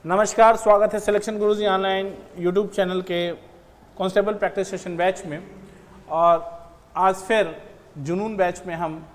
नमस्कार, स्वागत है सिलेक्शन गुरुजी ऑनलाइन यूट्यूब चैनल के कांस्टेबल प्रैक्टिस सेशन बैच में। और आज फिर जुनून बैच में हम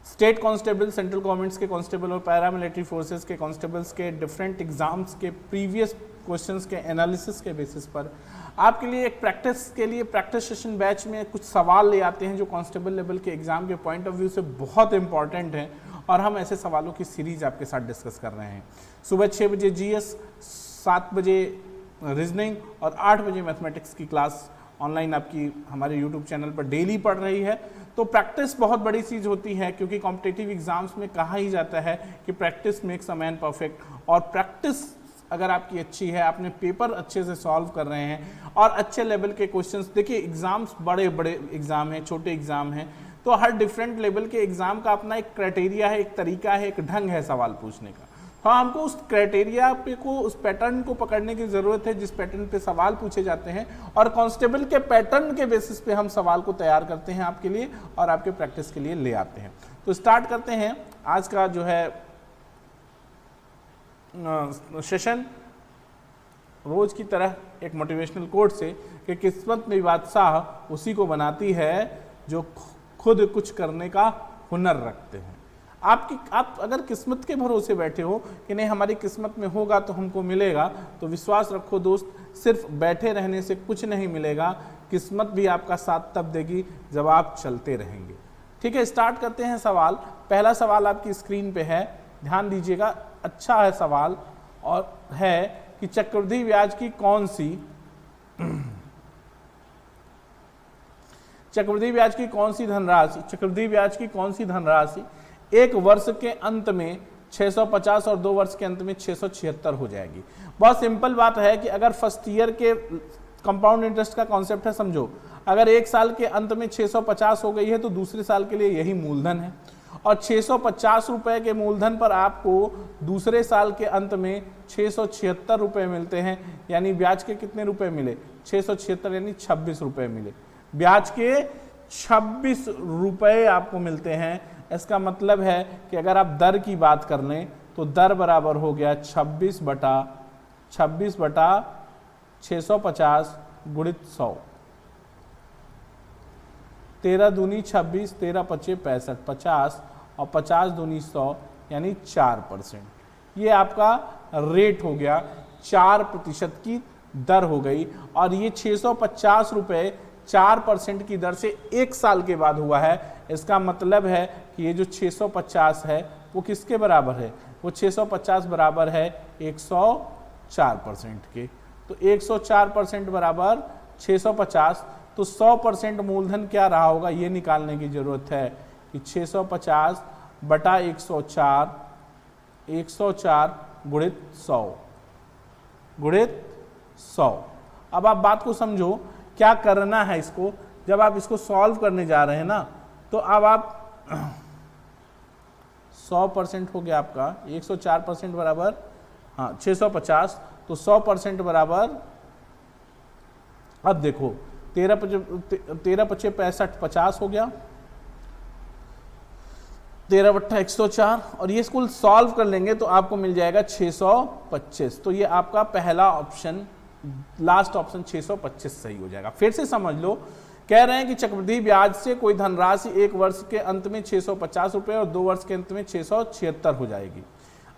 स्टेट कांस्टेबल, सेंट्रल गवर्नमेंट्स के कांस्टेबल और पैरामिलिट्री फोर्सेस के कांस्टेबल्स के डिफरेंट एग्जाम्स के प्रीवियस क्वेश्चंस के एनालिसिस के बेसिस पर आपके लिए एक प्रैक्टिस के लिए प्रैक्टिस सेशन बैच में कुछ सवाल ले आते हैं जो कांस्टेबल लेवल के एग्जाम के पॉइंट ऑफ व्यू से बहुत इंपॉर्टेंट हैं, और हम ऐसे सवालों की सीरीज आपके साथ डिस्कस कर रहे हैं। सुबह 6 बजे जीएस, 7 बजे रीजनिंग और 8 बजे मैथमेटिक्स की क्लास ऑनलाइन आपकी हमारे यूट्यूब चैनल पर डेली पढ़ रही है। तो प्रैक्टिस बहुत बड़ी चीज़ होती है, क्योंकि कॉम्पिटिटिव एग्जाम्स में कहा ही जाता है कि practice makes a man perfect. और प्रैक्टिस अगर आपकी अच्छी है, आपने पेपर अच्छे से सॉल्व कर रहे हैं और अच्छे लेवल के क्वेश्चंस, देखिए एग्जाम्स बड़े बड़े एग्जाम हैं, छोटे एग्जाम हैं, तो हर डिफरेंट लेवल के एग्जाम का अपना एक क्राइटेरिया है, एक तरीका है, एक ढंग है सवाल पूछने का। तो हमको उस क्राइटेरिया पे को, उस पैटर्न को पकड़ने की जरूरत है जिस पैटर्न पे सवाल पूछे जाते हैं, और कांस्टेबल के पैटर्न के बेसिस पे हम सवाल को तैयार करते हैं आपके लिए और आपके प्रैक्टिस के लिए ले आते हैं। तो स्टार्ट करते हैं आज का जो है सेशन। रोज की तरह एक मोटिवेशनल कोट से कि किस्मत में बादशाह उसी को बनाती है जो खुद कुछ करने का हुनर रखते हैं। आप अगर किस्मत के भरोसे बैठे हो कि नहीं हमारी किस्मत में होगा तो हमको मिलेगा, तो विश्वास रखो दोस्त, सिर्फ बैठे रहने से कुछ नहीं मिलेगा। किस्मत भी आपका साथ तब देगी जब आप चलते रहेंगे। ठीक है, स्टार्ट करते हैं सवाल। पहला सवाल आपकी स्क्रीन पे है, ध्यान दीजिएगा, अच्छा है सवाल, और है कि चक्रवृद्धि ब्याज की कौन सी धनराशि एक वर्ष के अंत में 650 और 2 वर्ष के अंत में 676 हो जाएगी। बहुत सिंपल बात है कि अगर फर्स्ट ईयर के कंपाउंड इंटरेस्ट का कॉन्सेप्ट है, समझो, अगर एक साल के अंत में 650 हो गई है तो दूसरे साल के लिए यही मूलधन है, और 650 रुपए के मूलधन पर आपको दूसरे साल के अंत में 676 रुपए मिलते हैं। यानी ब्याज के कितने रुपए मिले? 676 यानी 26 रुपए मिले। ब्याज के 26 रुपए आपको मिलते हैं। इसका मतलब है कि अगर आप दर की बात कर लें तो दर बराबर हो गया 26 बटा 650 गुणित 100। 13 दूनी 26, 13 पचे 65, 50 और 50 दूनी 100 यानी 4%। ये आपका रेट हो गया, 4% की दर हो गई। और ये 650 रुपए 4% की दर से एक साल के बाद हुआ है। इसका मतलब है कि ये जो 650 है वो किसके बराबर है? वो 650 बराबर है 104% के। तो 104% बराबर 650, तो 100% मूलधन क्या रहा होगा ये निकालने की जरूरत है कि 650 बटा 104 गुणित 100। अब आप बात को समझो, क्या करना है इसको। जब आप इसको सॉल्व करने जा रहे हैं ना, तो अब आप 100% हो गया आपका, 104% बराबर 650, तो 100% बराबर, अब देखो 13 पचे 65, 50 हो गया, 13 बट्टा 104, और ये स्कूल सॉल्व कर लेंगे तो आपको मिल जाएगा 625। तो ये आपका पहला ऑप्शन, लास्ट ऑप्शन 625 सही हो जाएगा। फिर से समझ लो, कह रहे हैं कि चक्रवृद्धि ब्याज से कोई धनराशि एक वर्ष के अंत में 650 रुपए और 2 वर्ष के अंत में 676 हो जाएगी।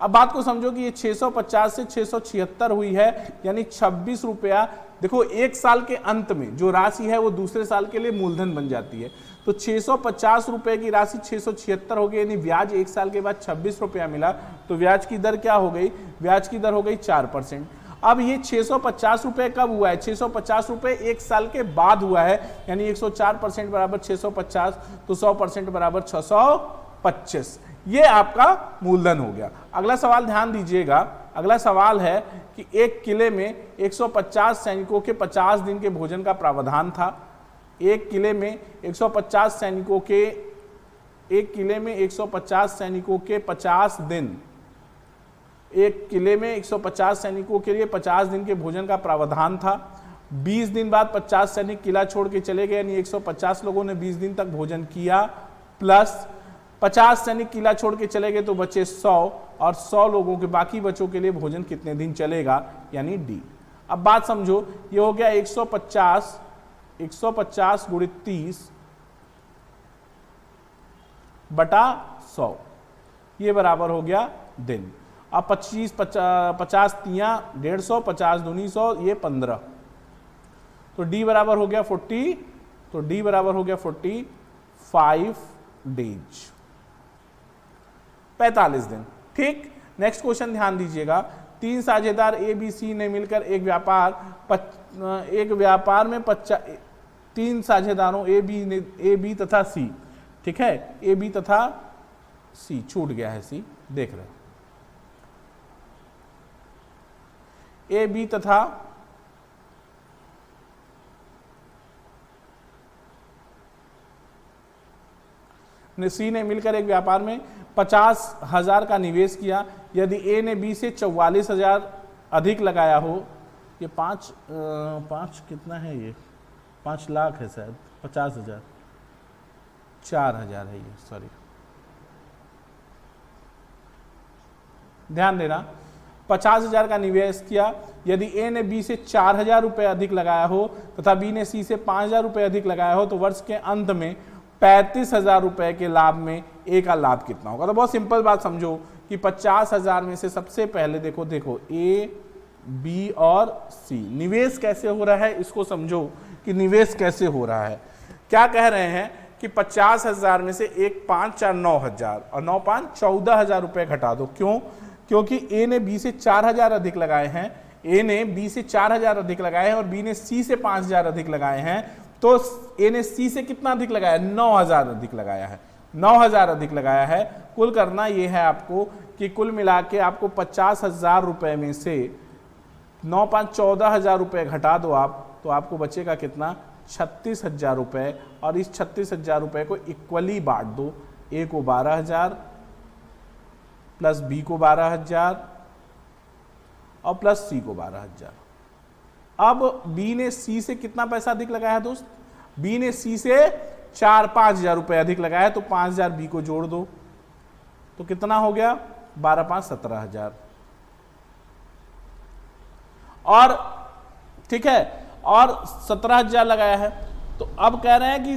अब बात को समझो कि ये 650 से 676 हुई है, यानी 26 रुपया। देखो एक साल के अंत में जो राशि है वो दूसरे साल के लिए मूलधन बन जाती है। तो 650 रुपए की राशि 676 हो गई, यानी ब्याज एक साल के बाद 26 रुपया मिला। तो ब्याज की दर क्या हो गई? ब्याज की दर हो गई 4%। अब ये 650 रुपए कब हुआ है? 650 रुपए एक साल के बाद हुआ है, यानी 104% बराबर 650, तो 100% बराबर 625। ये आपका मूलधन हो गया। अगला सवाल ध्यान दीजिएगा। अगला सवाल है कि एक किले में 150 सैनिकों के 50 दिन के भोजन का प्रावधान था। एक किले में 150 सैनिकों के 50 दिन, एक किले में 150 सैनिकों के लिए 50 दिन के भोजन का प्रावधान था। 20 दिन बाद 50 सैनिक किला छोड़ के चले गए, यानी 150 लोगों ने 20 दिन तक भोजन किया, प्लस 50 सैनिक किला छोड़ के चले गए तो बचे 100, और 100 लोगों के बाकी बच्चों के लिए भोजन कितने दिन चलेगा, यानी डी। अब बात समझो, ये हो गया 150 गुणित 30 बटा 100, ये बराबर हो गया दिन। अब 50 तियां 150, 50 दूनी 100, ये 15, तो डी बराबर हो गया 40, तो डी बराबर हो गया 45 डेज, 45 दिन। ठीक, नेक्स्ट क्वेश्चन ध्यान दीजिएगा। 3 साझेदार ए बी सी ने मिलकर एक व्यापार में 3 साझेदारों ए बी तथा सी, ठीक है, ए बी तथा सी, छूट गया है सी, देख रहे हैं, ए बी तथा सी ने मिलकर एक व्यापार में 50,000 का निवेश किया। यदि ए ने बी से 44,000 अधिक लगाया हो, ये 5 कितना है, ये 5 लाख है शायद, 50,000, 4,000 है ये, सॉरी, ध्यान देना, 50,000 का निवेश किया। यदि ए ने बी से 4,000 रुपये अधिक लगाया हो तथा बी ने सी से 5,000 रुपये अधिक लगाया हो, तो वर्ष के अंत में 35,000 रुपये के लाभ में ए का लाभ कितना होगा। तो बहुत सिंपल बात समझो कि 50,000 में से सबसे पहले देखो ए बी और सी, निवेश कैसे हो रहा है इसको समझो कि निवेश कैसे हो रहा है। क्या कह रहे हैं कि 50,000 में से 1 5 4 9,000 और 9 5 14,000 रुपये घटा दो। क्यों? क्योंकि ए ने बी से 4,000 अधिक लगाए हैं, ए ने बी से 4,000 अधिक लगाए हैं और बी ने सी से 5,000 अधिक लगाए हैं, तो ए ने सी से कितना अधिक लगाया, 9,000 अधिक लगाया है, 9,000 अधिक लगाया है। कुल करना ये है आपको कि कुल मिला के आपको 50,000 रुपये में से 9 5 14,000 रुपये घटा दो आप, तो आपको बचेगा कितना, 36,000 रुपये। और इस 36,000 रुपये को इक्वली बांट दो, ए को 12,000 प्लस बी को 12,000 और प्लस सी को 12,000। अब बी ने सी से कितना पैसा अधिक लगाया है दोस्त, बी ने सी से 4-5,000 रुपये अधिक लगाया है, तो 5,000 बी को जोड़ दो, तो कितना हो गया, 12 5 17,000। और ठीक है, और 17,000 लगाया है, तो अब कह रहे हैं कि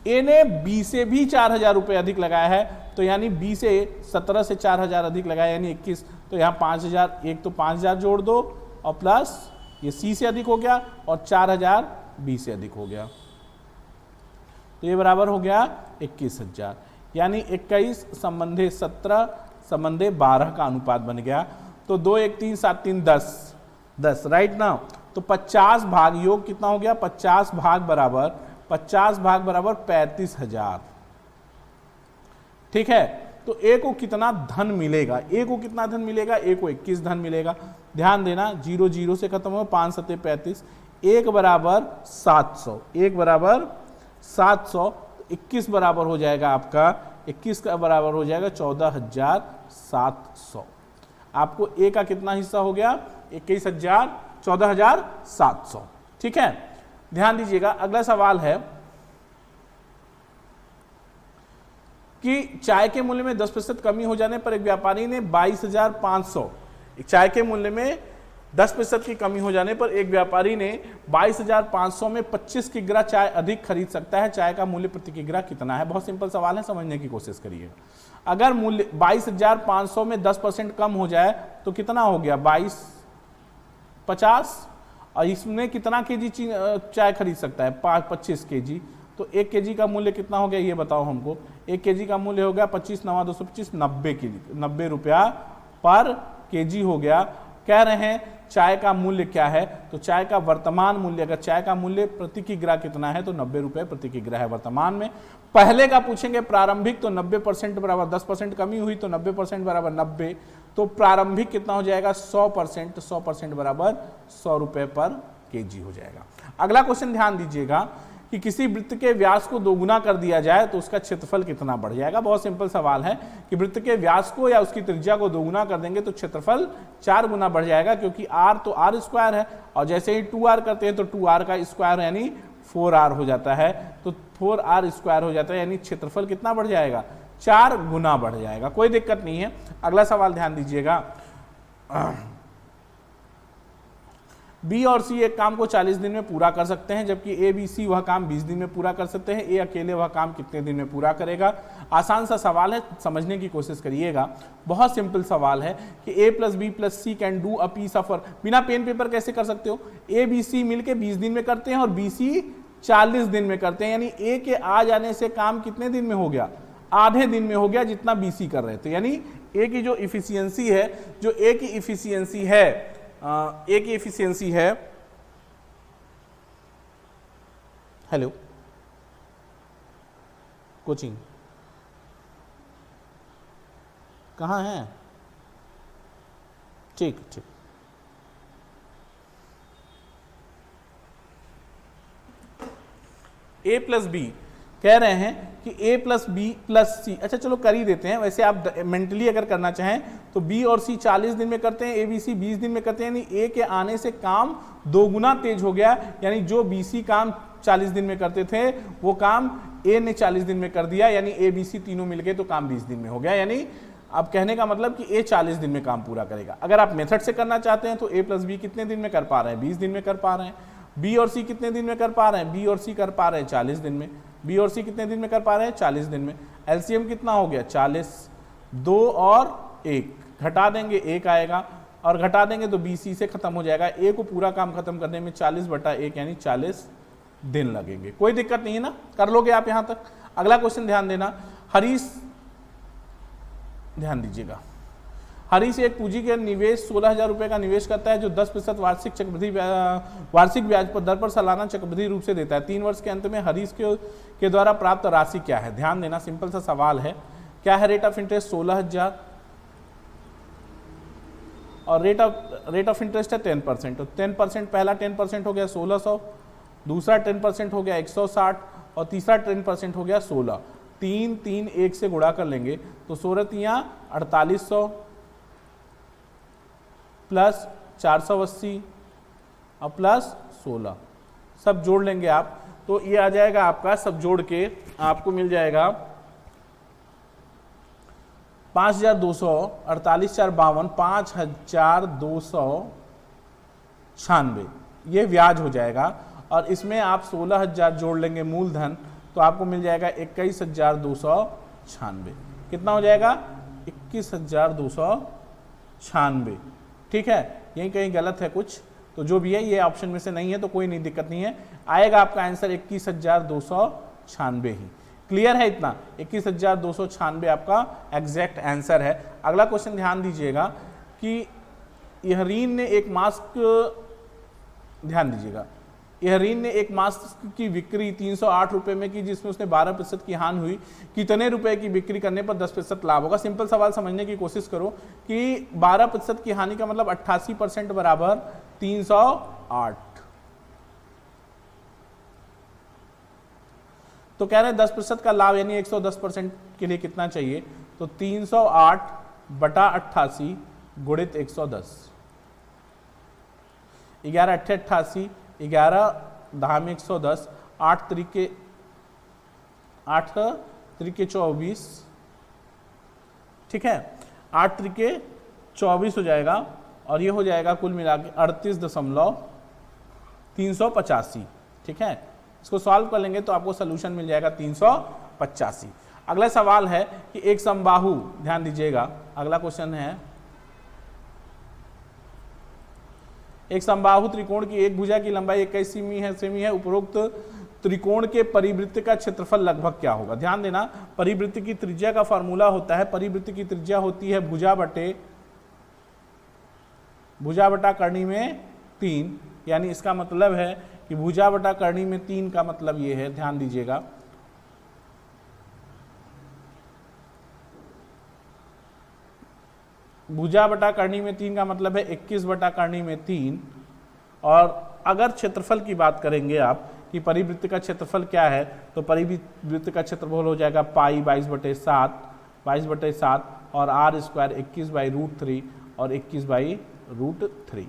ए ने बी से भी 4,000 रुपये अधिक लगाया है, तो यानी बी से 17 से 4,000 अधिक लगाया यानी 21, तो यहाँ 5,000, एक तो 5,000 जोड़ दो और प्लस ये सी से अधिक हो गया और 4,000 बी से अधिक हो गया, तो ये बराबर हो गया 21,000, यानी 21 संबंधे 17 संबंधे 12 का अनुपात बन गया। तो 2 1 3 7 3 10 राइट ना, तो 50 भाग योग कितना हो गया, 50 भाग बराबर 35,000। ठीक है, तो ए को कितना धन मिलेगा, ए को कितना धन मिलेगा, ए को 21 धन मिलेगा। ध्यान देना 0 0 से खत्म हो, 5 7 35, 1 बराबर 700, 1 बराबर 700, 21 बराबर हो जाएगा आपका, 21 का बराबर हो जाएगा 14,700। आपको ए का कितना हिस्सा हो गया, 21,000, 14,700। ठीक है, ध्यान दीजिएगा। अगला सवाल है कि चाय के मूल्य में 10% कमी हो जाने पर एक व्यापारी ने 22,500, चाय के मूल्य में 10% की कमी हो जाने पर एक व्यापारी ने 22,500 में 25 किग्रा चाय अधिक खरीद सकता है। चाय का मूल्य प्रति किग्रा कितना है? बहुत सिंपल सवाल है, समझने की कोशिश करिए। अगर मूल्य 22,500 में 10% कम हो जाए तो कितना हो गया, 22,50, और इसमें कितना केजी चाय खरीद सकता है, 25 केजी, तो 1 केजी का मूल्य कितना हो गया ये बताओ हमको। 1 केजी का मूल्य हो गया 25 9 225, 90 रुपया पर केजी हो गया। कह रहे हैं चाय का मूल्य क्या है, तो चाय का वर्तमान मूल्य, अगर चाय का मूल्य प्रति किग्रा कितना है तो 90 रुपये प्रति किग्रा है वर्तमान में। पहले का पूछेंगे प्रारंभिक, तो 90% बराबर 10% कमी हुई तो 90% बराबर 90, तो प्रारंभिक कितना हो जाएगा 100%, 100% बराबर 100 रुपये पर केजी हो जाएगा। अगला क्वेश्चन ध्यान दीजिएगा कि किसी वृत्त के व्यास को दोगुना कर दिया जाए तो उसका क्षेत्रफल कितना बढ़ जाएगा। बहुत सिंपल सवाल है कि वृत्त के व्यास को या उसकी त्रिज्या को दोगुना कर देंगे तो क्षेत्रफल 4 गुना बढ़ जाएगा, क्योंकि r तो r स्क्वायर है, और जैसे ही 2r करते हैं तो 2r का स्क्वायर यानी 4r हो जाता है, तो 4r स्क्वायर हो जाता है, यानी क्षेत्रफल कितना बढ़ जाएगा, 4 गुना बढ़ जाएगा, कोई दिक्कत नहीं है। अगला सवाल ध्यान दीजिएगा, बी और सी एक काम को 40 दिन में पूरा कर सकते हैं, जबकि ए बी सी वह काम 20 दिन में पूरा कर सकते हैं। ए अकेले वह काम कितने दिन में पूरा करेगा? आसान सा सवाल है, समझने की कोशिश करिएगा। बहुत सिंपल सवाल है कि A plus B plus C can do a piece of work. बिना पेन पेपर कैसे कर सकते हो? ए बी सी मिलके 20 दिन में करते हैं और बी सी 40 दिन में करते हैं, यानी ए के आ जाने से काम कितने दिन में हो गया? आधे दिन में हो गया, जितना बी सी कर रहे थे। यानी ए की जो इफिशियंसी है, जो ए की इफिशियंसी है, हेलो कोचिंग कहाँ है? ठीक ठीक, ए प्लस बी कह रहे हैं कि ए प्लस बी प्लस सी, अच्छा चलो कर ही देते हैं। वैसे आप मेंटली अगर करना चाहें तो बी और सी 40 दिन में करते हैं, ए बी सी 20 दिन में करते हैं, यानी ए के आने से काम 2 गुना तेज हो गया। यानी जो बी सी काम 40 दिन में करते थे वो काम ए ने 40 दिन में कर दिया, यानी ए बी सी तीनों मिलके तो काम 20 दिन में हो गया। यानी अब कहने का मतलब कि ए 40 दिन में काम पूरा करेगा। अगर आप मेथड से करना चाहते हैं तो ए प्लस बी कितने दिन में कर पा रहे हैं? 20 दिन में कर पा रहे हैं। बी और सी कितने दिन में कर पा रहे हैं? बी और सी कर पा रहे हैं 40 दिन में। बी और सी कितने दिन में कर पा रहे हैं? 40 दिन में। एलसीएम कितना हो गया? 40, 2 और 1 घटा देंगे 1 आएगा, और घटा देंगे तो बी सी से खत्म हो जाएगा। ए को पूरा काम खत्म करने में 40/1 यानी 40 दिन लगेंगे। कोई दिक्कत नहीं है ना, कर लोगे आप यहां तक। अगला क्वेश्चन ध्यान देना, हरीश ध्यान दीजिएगा, हरीश एक पूंजी के निवेश 16,000 रुपए का निवेश करता है जो 10% वार्षिक ब्याज दर पर सालाना चक्रवृद्धि रूप से देता है। 3 वर्ष के अंत में हरीश के द्वारा प्राप्त राशि क्या है? ध्यान देना, सिंपल सा सवाल है। क्या है रेट ऑफ इंटरेस्ट? 16,000 और रेट ऑफ इंटरेस्ट है 10%। तो 10%, पहला 10% हो गया 1600, दूसरा 10% हो गया 160 और तीसरा 10% हो गया 16। 3 3 1 से गुणा कर लेंगे तो 16 तियां 4800 प्लस 480 और प्लस 16, सब जोड़ लेंगे आप तो ये आ जाएगा आपका, सब जोड़ के आपको मिल जाएगा 5,200, 48 4 52, 5,296 ये ब्याज हो जाएगा। और इसमें आप 16,000 जोड़ लेंगे मूलधन तो आपको मिल जाएगा 21,296। कितना हो जाएगा? 21,296। ठीक है, यही कहीं गलत है कुछ, तो जो भी है ये ऑप्शन में से नहीं है तो कोई नहीं, दिक्कत नहीं है। आएगा आपका आंसर 21,296 ही। क्लियर है इतना? 21,296 आपका एग्जैक्ट आंसर है। अगला क्वेश्चन ध्यान दीजिएगा कि यहरीन ने एक मास्क, ध्यान दीजिएगा, यहरीन ने एक मास्क की बिक्री 308 रुपए में की जिसमें उसने 12% की हानि हुई। कितने रुपए की बिक्री करने पर 10% लाभ होगा? सिंपल सवाल समझने की कोशिश करो कि 12% की हानि का मतलब 88% बराबर 308। तो कह रहे हैं 10% का लाभ यानी 110% के लिए कितना चाहिए? तो 308/88 गुणित 110, 11 8 88, 11 धाम 110, 8 त्रिके 24, ठीक है, 8 त्रिके 24 हो जाएगा और ये हो जाएगा कुल मिला के 38,385। ठीक है, इसको सॉल्व कर लेंगे तो आपको सोल्यूशन मिल जाएगा 385। अगला सवाल है कि एक समबाहु, ध्यान दीजिएगा, अगला क्वेश्चन है, एक समबाहु त्रिकोण की एक भुजा की लंबाई 21 सेमी है। उपरोक्त त्रिकोण के परिवृत्त का क्षेत्रफल लगभग क्या होगा? ध्यान देना, परिवृत्त की त्रिज्या का फॉर्मूला होता है, परिवृत्त की त्रिज्या होती है भुजा बटा करनी में 3, यानी इसका मतलब है कि भुजा बटा करनी में 3 का मतलब ये है, ध्यान दीजिएगा, भुजा बटा करनी में 3 का मतलब है 21 बटा करनी में 3। और अगर क्षेत्रफल की बात करेंगे आप कि परिवृत्त का क्षेत्रफल क्या है, तो परिवृत्त का क्षेत्रफल हो जाएगा पाई 22/7 और आर स्क्वायर 21/√3 और 21/√3।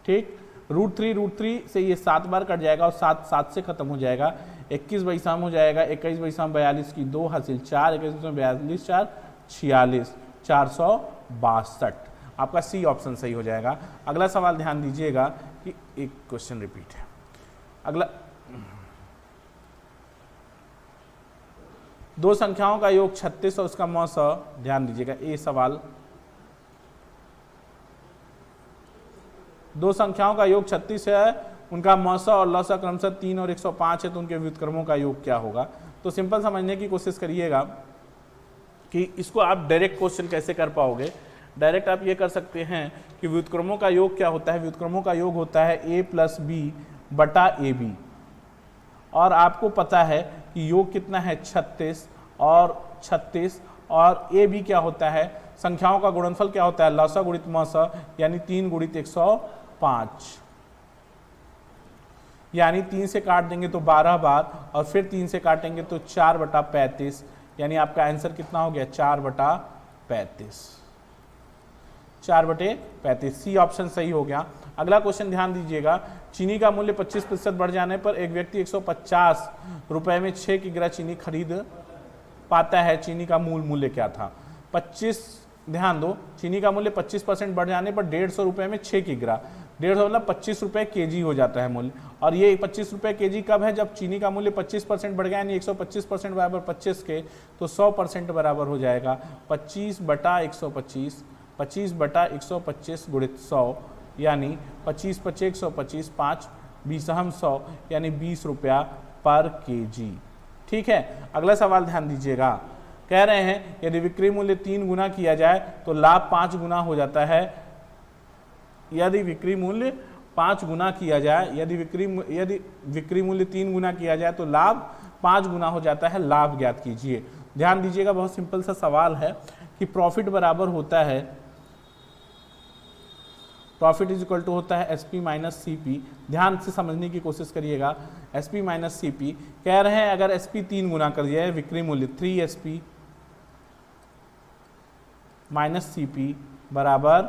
ठीक, √3 से ये 7 बार कट जाएगा और 7 7 से खत्म हो जाएगा, 21/7 हो जाएगा, 21/7 42 की 2 हासिल 4, 21/42 4 46, 462। आपका सी ऑप्शन सही हो जाएगा। अगला सवाल ध्यान दीजिएगा कि एक क्वेश्चन रिपीट है। अगला, दो संख्याओं का योग 36 और उसका मौ 100। ध्यान दीजिएगा, ये सवाल, दो संख्याओं का योग 36 है, उनका मौसा और लौसा क्रमशः 3 और 105 है, तो उनके व्युत्क्रमों का योग क्या होगा। तो सिंपल समझने की कोशिश करिएगा कि इसको आप डायरेक्ट क्वेश्चन कैसे कर पाओगे। डायरेक्ट आप ये कर सकते हैं कि व्युत्क्रमों का योग क्या होता है। व्युत्क्रमों का योग होता है a + b बटा ab, और आपको पता है कि योग कितना है 36 और a b क्या होता है, संख्याओं का गुणनफल क्या होता है, लौसा गुणित मौसा, यानी 3 गुणित 105, यानी 3 से काट देंगे तो 12 बार, और फिर 3 से काटेंगे तो 4/35, यानी आपका आंसर कितना हो गया 4/35, 4/35। सी ऑप्शन सही हो गया। अगला क्वेश्चन ध्यान दीजिएगा, चीनी का मूल्य 25% बढ़ जाने पर एक व्यक्ति 150 रुपए में 6 किग्रा चीनी खरीद पाता है। चीनी का मूल मूल्य क्या था। 25, ध्यान दो, चीनी का मूल्य 25% बढ़ जाने पर 150 रुपए में 6 किग्रा, 150 मतलब 25 रुपए केजी हो जाता है मूल्य। और ये 25 रुपए केजी कब है, जब चीनी का मूल्य 25% बढ़ गया, यानी 125% बराबर 25 के, तो 100% बराबर हो जाएगा 25/125, 25/125 गुणित 100, यानी 25/125, 5 20 100, यानी 20 रुपया पर केजी। ठीक है। अगला सवाल ध्यान दीजिएगा, कह रहे हैं यदि विक्रय मूल्य 3 गुना किया जाए तो लाभ 5 गुना हो जाता है। यदि विक्रय मूल्य 5 गुना किया जाए, यदि विक्रय मूल्य 3 गुना किया जाए तो लाभ 5 गुना हो जाता है। लाभ ज्ञात कीजिए। ध्यान दीजिएगा, बहुत सिंपल सा सवाल है कि प्रॉफिट बराबर होता है, प्रॉफिट इज इक्वल टू होता है SP माइनस CP। ध्यान से समझने की कोशिश करिएगा, SP माइनस CP कह रहे हैं अगर SP 3 गुना कर दिया है, विक्रय मूल्य 3SP माइनस CP बराबर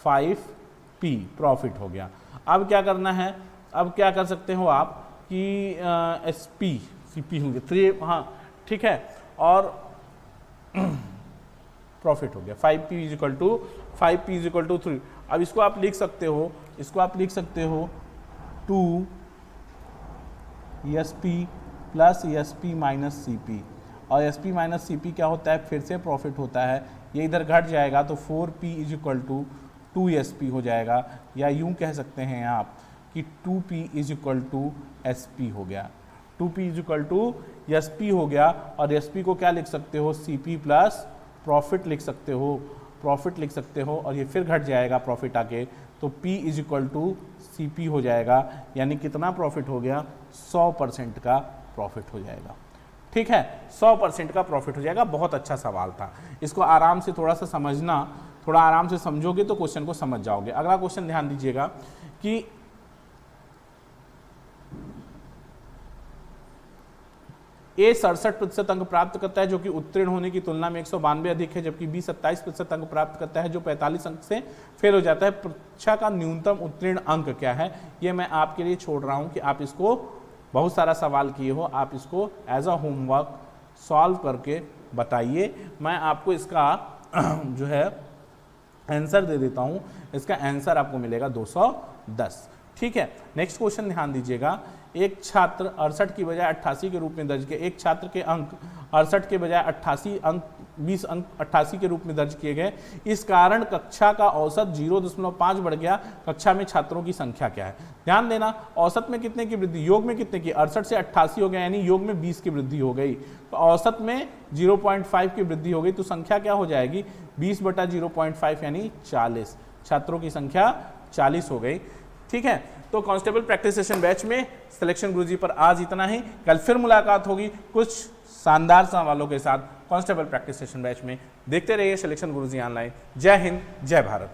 5P प्रॉफिट हो गया। अब क्या करना है, अब क्या कर सकते हो आप कि SP CP होंगे 3, हाँ ठीक है, और प्रॉफिट हो गया 5P इज इक्वल टू 3। अब इसको आप लिख सकते हो, 2SP plus SP minus CP, और SP माइनस CP क्या होता है, फिर से प्रॉफिट होता है। ये इधर घट जाएगा तो 4P is equal to 2SP हो जाएगा, या यूं कह सकते हैं आप कि 2P is equal to SP हो गया। 2P is equal to SP हो गया, और SP को क्या लिख सकते हो, CP प्लस प्रॉफिट लिख सकते हो, प्रॉफिट लिख सकते हो, और ये फिर घट जाएगा प्रॉफिट आके, तो P is equal to CP हो जाएगा। यानी कितना प्रॉफिट हो गया, 100% का प्रॉफिट हो जाएगा। ठीक है, 100% का प्रॉफिट हो जाएगा। बहुत अच्छा सवाल था, इसको आराम से थोड़ा सा समझना, थोड़ा आराम से समझोगे तो क्वेश्चन को समझ जाओगे। अगला क्वेश्चन ध्यान दीजिएगा कि A 67% अंक प्राप्त करता है, जो कि उत्तीर्ण होने की तुलना में 192 अधिक है, जबकि B 27% अंक प्राप्त करता है, जो 45 अंक से फेल हो जाता है। परीक्षा का न्यूनतम उत्तीर्ण अंक क्या है, ये मैं आपके लिए छोड़ रहा हूं कि आप इसको, बहुत सारा सवाल किए हो, आप इसको एज अ होमवर्क सॉल्व करके बताइए। मैं आपको इसका जो है आंसर दे देता हूं। इसका आंसर आपको मिलेगा 210। ठीक है। नेक्स्ट क्वेश्चन ध्यान दीजिएगा, एक छात्र 68 की बजाय 88 के रूप में दर्ज किए, एक छात्र के अंक 68 के बजाय 88 अंक 20 अंक 88 के रूप में दर्ज किए गए। इस कारण कक्षा का औसत 0.5 बढ़ गया। कक्षा में छात्रों की संख्या क्या है। ध्यान देना, औसत में कितने की वृद्धि, योग में कितने की, 68 से 88 हो गया, यानी योग में 20 की वृद्धि हो गई, तो औसत में 0.5 की वृद्धि हो गई, तो संख्या क्या हो जाएगी, 20/0.5 यानी 40। छात्रों की संख्या 40 हो गई। ठीक है, तो कांस्टेबल प्रैक्टिस सेशन बैच में सिलेक्शन गुरुजी पर आज इतना ही। कल फिर मुलाकात होगी कुछ शानदार सवालों के साथ कांस्टेबल प्रैक्टिस सेशन बैच में। देखते रहिए सिलेक्शन गुरुजी ऑनलाइन। जय हिंद, जय भारत।